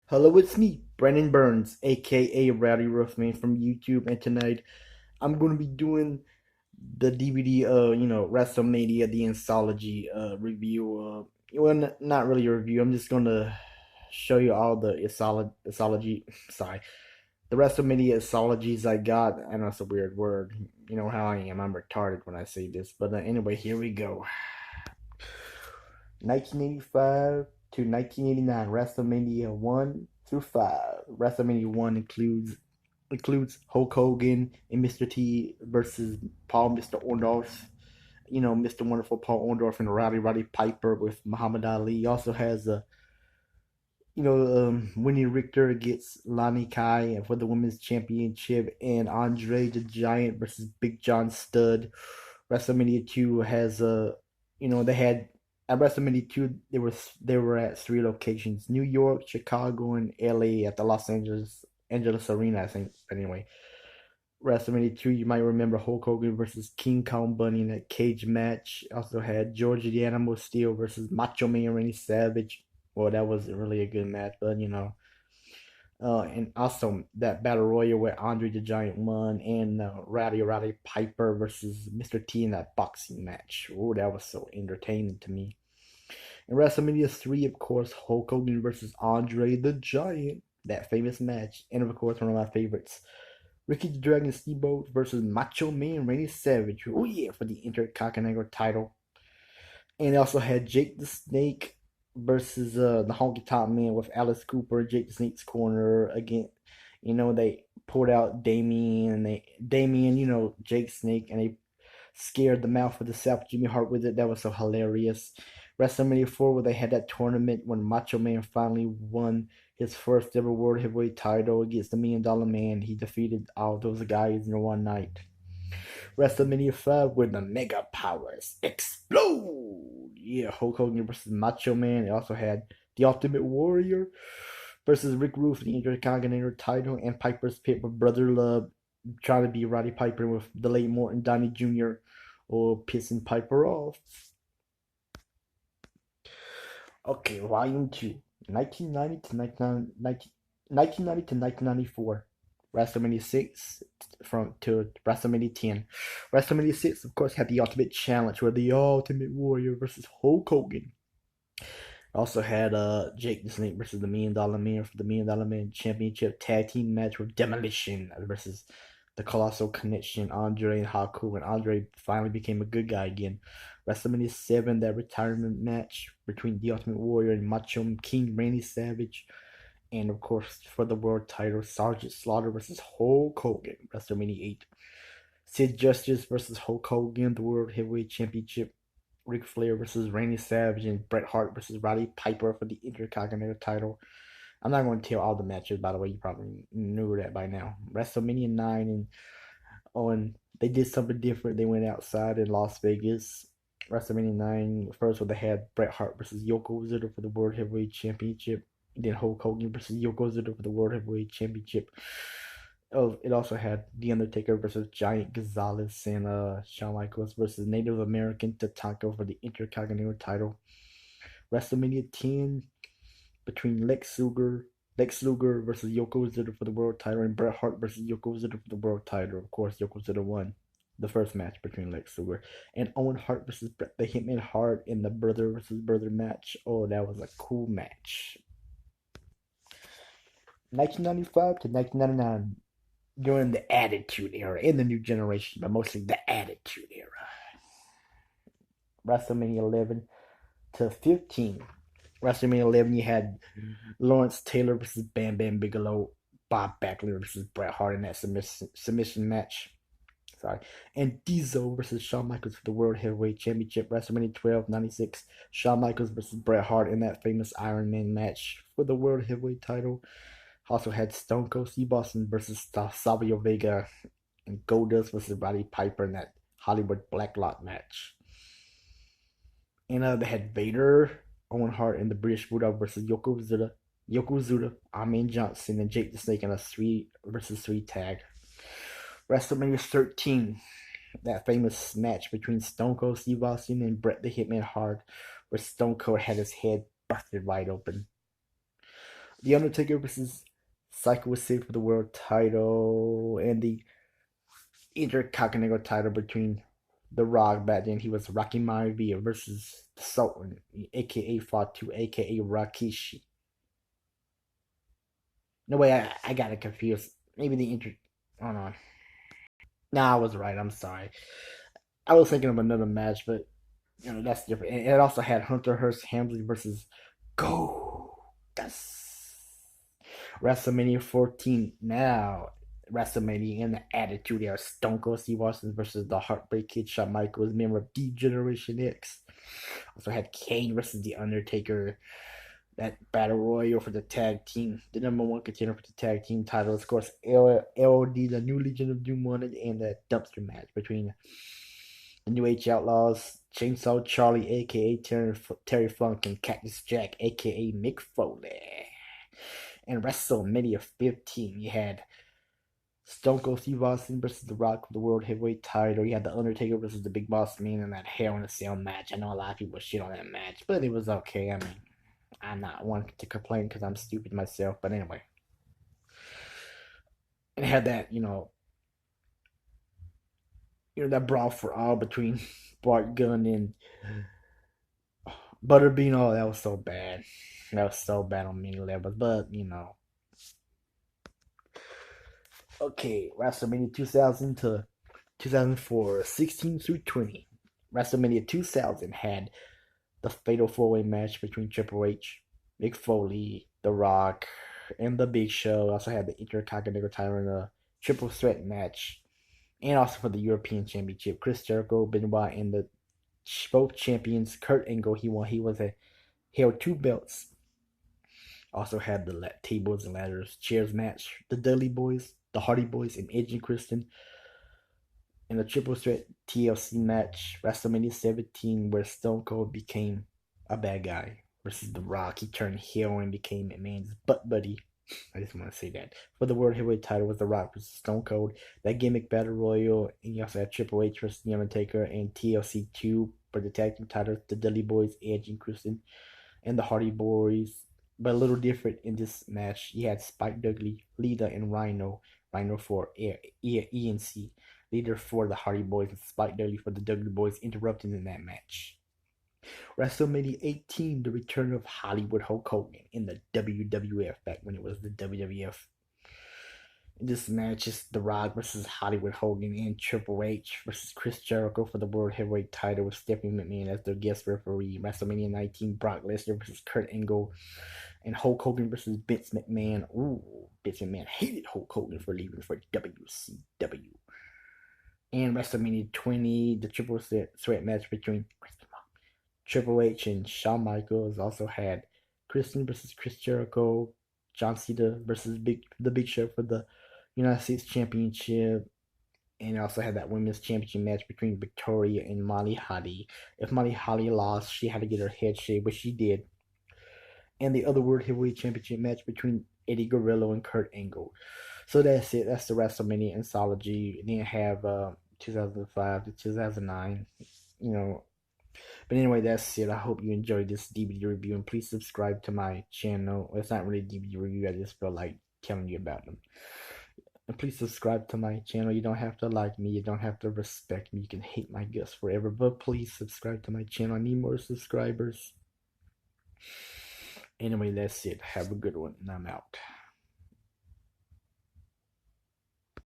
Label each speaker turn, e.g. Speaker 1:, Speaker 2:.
Speaker 1: Hello, it's me, Brennan Burns, aka Rowdy Roofman from YouTube, and tonight I'm going to be doing the DVD, WrestleMania The Anthology review. Not really a review. I'm just going to show you all the Anthology. Sorry, the WrestleMania Anthologies I got. I know it's a weird word. You know how I am. I'm retarded when I say this. But anyway, here we go. 1985 to 1989, WrestleMania 1 through 5. WrestleMania 1 includes Hulk Hogan and Mr. T versus Paul Mr. Orndorff. You know, Mr. Wonderful Paul Orndorff and Roddy Piper with Muhammad Ali. He also has Winnie Richter gets Lani Kai for the women's championship, and Andre the Giant versus Big John Studd. WrestleMania 2 has they had at WrestleMania 2 they were at three locations: New York, Chicago, and LA at the Los Angeles Arena, I think. But anyway, WrestleMania 2, you might remember Hulk Hogan versus King Kong Bundy in that cage match. Also had George the Animal Steel versus Macho Man Randy Savage. Well, that wasn't really a good match, but and also that battle royal where Andre the Giant won, and Roddy Piper versus Mr. T in that boxing match. Oh, that was so entertaining to me. In WrestleMania 3, of course, Hulk Hogan versus Andre the Giant, that famous match. And of course, one of my favorites, Ricky the Dragon Steamboat versus Macho Man Randy Savage. Oh yeah, for the Intercontinental title. And it also had Jake the Snake versus the Honky Tonk Man with Alice Cooper, Jake the Snake's corner again. They pulled out Damien, Jake Snake, and they scared the mouth of the South Jimmy Hart with it. That was so hilarious. WrestleMania 4, where they had that tournament when Macho Man finally won his first ever World Heavyweight title against the Million Dollar Man. He defeated all those guys in one night. WrestleMania 5, where the Mega Powers explode. Yeah, Hulk Hogan versus Macho Man. It also had the Ultimate Warrior versus Rick Rude for the Intercontinental title, and Piper's Pit with Brother Love trying to be Roddy Piper with the late Morton Downey Jr. or pissing Piper off. Okay, Volume 2, 1990 to 1994. WrestleMania 6 to WrestleMania 10. WrestleMania 6, of course, had the Ultimate Challenge where the Ultimate Warrior versus Hulk Hogan. Also had Jake the Snake versus the Million Dollar Man for the Million Dollar Man Championship Tag Team match with Demolition versus the Colossal Connection, Andre and Haku, and Andre finally became a good guy again. WrestleMania 7, that retirement match between the Ultimate Warrior and Macho King Randy Savage. And of course, for the world title, Sergeant Slaughter versus Hulk Hogan. WrestleMania 8. Sid Justice versus Hulk Hogan, the World Heavyweight Championship. Ric Flair versus Randy Savage, and Bret Hart versus Roddy Piper for the Intercontinental title. I'm not going to tell all the matches, by the way. You probably knew that by now. WrestleMania 9, and they did something different. They went outside in Las Vegas. WrestleMania 9, first where they had Bret Hart versus Yokozuna for the World Heavyweight Championship. Then Hulk Hogan versus Yokozuna for the World Heavyweight Championship. Oh, it also had The Undertaker versus Giant Gonzalez, and Shawn Michaels versus Native American Tatanka for the Intercontinental title. WrestleMania 10 between Lex Luger versus Yokozuna for the world title, and Bret Hart versus Yokozuna for the world title. Of course, Yokozuna won the first match between Lex Luger, and Owen Hart versus Bret the Hitman Hart in the brother versus brother match. Oh, that was a cool match. 1995 to 1999, during the Attitude Era, in the New Generation, but mostly the Attitude Era. WrestleMania 11 to 15. WrestleMania 11, you had Lawrence Taylor versus Bam Bam Bigelow, Bob Backlund versus Bret Hart in that submission match. Sorry. And Diesel versus Shawn Michaels for the World Heavyweight Championship. WrestleMania 12, 96. Shawn Michaels versus Bret Hart in that famous Iron Man match for the World Heavyweight title. Also had Stone Cold Steve Austin versus Savio Vega, and Goldust versus Roddy Piper in that Hollywood Blacklot match. And they had Vader, Owen Hart, and the British Bulldog versus Yokozuna, Ahmed Johnson, and Jake the Snake in a 3 versus 3 tag. WrestleMania 13, that famous match between Stone Cold Steve Austin and Bret the Hitman Hart, where Stone Cold had his head busted wide open. The Undertaker versus Psycho was saved for the world title, and the Intercontinental title between The Rock back then. He was Rocky Maivia versus the Sultan, aka Fatu, aka Rakishi. No way, I got it confused. Maybe the Inter. Oh no. Nah, I was right. I'm sorry. I was thinking of another match, but that's different. And it also had Hunter Hearst Helmsley versus Go. That's WrestleMania 14 now. WrestleMania in the Attitude Era. Stone Cold Steve Austin versus the Heartbreak Kid Shawn Michaels, member of D Generation X. Also had Kane versus The Undertaker. That battle royal for the tag team, the number one contender for the tag team title. Of course, LOD, the new Legion of Doom, won it, and that dumpster match between the New Age Outlaws, Chainsaw Charlie, aka Terry Funk, and Cactus Jack, aka Mick Foley. And WrestleMania 15, you had Stone Cold Steve Austin versus The Rock for the World Heavyweight title. You had The Undertaker versus the Big Boss Man in that Hell in a Cell match. I know a lot of people shit on that match, but it was okay. I mean, I'm not one to complain because I'm stupid myself. But anyway, and it had that that brawl for all between Bart Gunn and Butterbean. Oh, that was so bad. That was so bad on many levels. But okay, WrestleMania 2000 to 2004, 16 through 20. WrestleMania 2000 had the fatal four-way match between Triple H, Mick Foley, The Rock, and The Big Show. Also had the Intercontinental title in a triple threat match, and also for the European Championship. Chris Jericho, Benoit, and the both champions. Kurt Angle, he won. He was a held two belts. Also had the tables and ladders chairs match. The Dudley Boys, the Hardy Boys, and Edge and Christian in a triple threat TLC match, WrestleMania 17, where Stone Cold became a bad guy versus The Rock. He turned heel and became McMahon's butt buddy. I just want to say that. For the World Heavyweight title was The Rock versus Stone Cold. That gimmick battle royal, and you also had Triple H versus The Undertaker, and TLC 2 for the tag team titles, the Dudley Boys, Edge and Christian, and the Hardy Boys. But a little different in this match. You had Spike Dudley, Lita, and Rhino. Rhino for ENC. Leader for the Hardy Boys, and Spike Dudley for the Dudley Boys, interrupting in that match. WrestleMania 18, the return of Hollywood Hulk Hogan in the WWF, back when it was the WWF. This match is The Rock versus Hollywood Hogan and Triple H versus Chris Jericho for the World Heavyweight title with Stephanie McMahon as their guest referee. WrestleMania 19, Brock Lesnar versus Kurt Angle, and Hulk Hogan versus Vince McMahon. Ooh, Vince McMahon hated Hulk Hogan for leaving for WCW. And WrestleMania 20, the triple threat match between Triple H and Shawn Michaels. Also had Christian versus Chris Jericho, John Cena versus the Big Show for the United States Championship. And it also had that women's championship match between Victoria and Molly Holly. If Molly Holly lost, she had to get her head shaved, which she did. And the other World Heavyweight Championship match between Eddie Guerrero and Kurt Angle. So that's it. That's the WrestleMania Anthology. Then have 2005 to 2009. But anyway, that's it. I hope you enjoyed this DVD review, and please subscribe to my channel. It's not really a DVD review. I just feel like telling you about them. And please subscribe to my channel. You don't have to like me. You don't have to respect me. You can hate my guts forever. But please subscribe to my channel. I need more subscribers. Anyway, that's it. Have a good one. And I'm out.